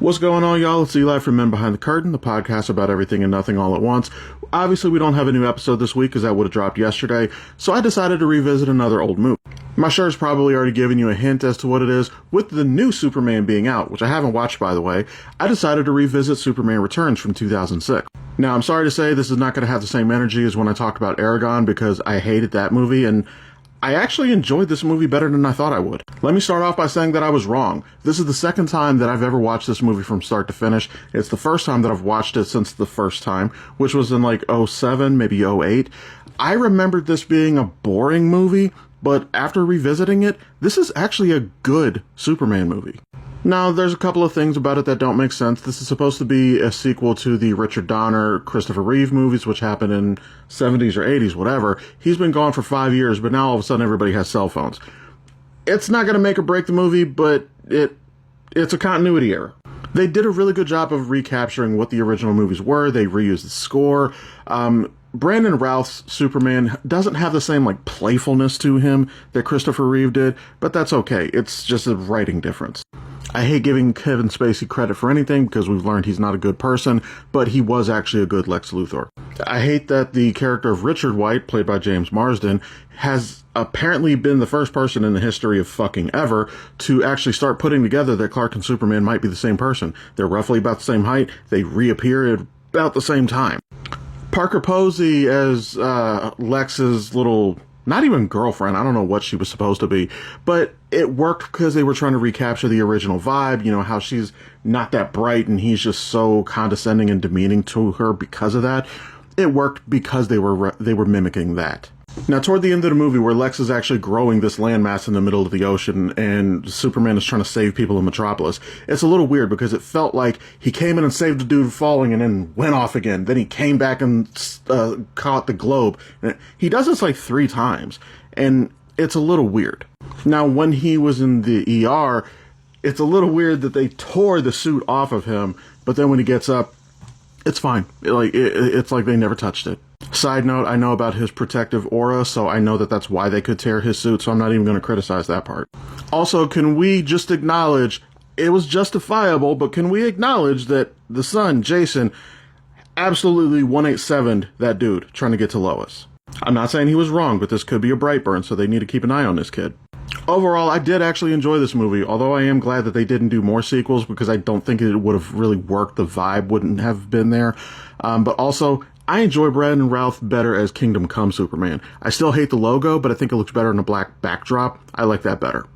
What's going on, y'all? It's Eli from Men Behind the Curtain, the podcast about everything and nothing all at once. Obviously, we don't have a new episode this week because that would have dropped yesterday, so I decided to revisit another old movie. My shirt's probably already given you a hint as to what it is. With the new Superman being out, which I haven't watched, by the way, I decided to revisit Superman Returns from 2006. Now, I'm sorry to say this is not going to have the same energy as when I talked about Aragon because I hated that movie, and I actually enjoyed this movie better than I thought I would. Let me start off by saying that I was wrong. This is the second time that I've ever watched this movie from start to finish. It's the first time that I've watched it since the first time, which was in like '07, maybe '08. I remembered this being a boring movie, but after revisiting it, this is actually a good Superman movie. Now, there's a couple of things about it that don't make sense. This is supposed to be a sequel to the Richard Donner, Christopher Reeve movies, which happened in 70s or 80s, whatever. He's been gone for 5 years, but now all of a sudden everybody has cell phones. It's not going to make or break the movie, but it's a continuity error. They did a really good job of recapturing what the original movies were. They reused the score. Brandon Routh's Superman doesn't have the same like playfulness to him that Christopher Reeve did, but that's okay. It's just a writing difference. I hate giving Kevin Spacey credit for anything because we've learned he's not a good person, but he was actually a good Lex Luthor. I hate that the character of Richard White, played by James Marsden, has apparently been the first person in the history of fucking ever to actually start putting together that Clark and Superman might be the same person. They're roughly about the same height. They reappear at about the same time. Parker Posey as Lex's little, not even girlfriend, I don't know what she was supposed to be, but it worked because they were trying to recapture the original vibe, you know, how she's not that bright and he's just so condescending and demeaning to her because of that. It worked because they were mimicking that. Now, toward the end of the movie, where Lex is actually growing this landmass in the middle of the ocean and Superman is trying to save people in Metropolis, it's a little weird because it felt like he came in and saved the dude falling and then went off again. Then he came back and caught the globe. He does this like 3 times, and it's a little weird. Now, when he was in the ER, it's a little weird that they tore the suit off of him, but then when he gets up, it's fine. It's like they never touched it. Side note, I know about his protective aura, so I know that that's why they could tear his suit, so I'm not even going to criticize that part. Also, can we just acknowledge, it was justifiable, but can we acknowledge that the son, Jason, absolutely 187'd that dude trying to get to Lois? I'm not saying he was wrong, but this could be a Brightburn, so they need to keep an eye on this kid. Overall, I did actually enjoy this movie, although I am glad that they didn't do more sequels because I don't think it would have really worked. The vibe wouldn't have been there. But also, I enjoy Brandon Routh better as Kingdom Come Superman. I still hate the logo, but I think it looks better in a black backdrop. I like that better.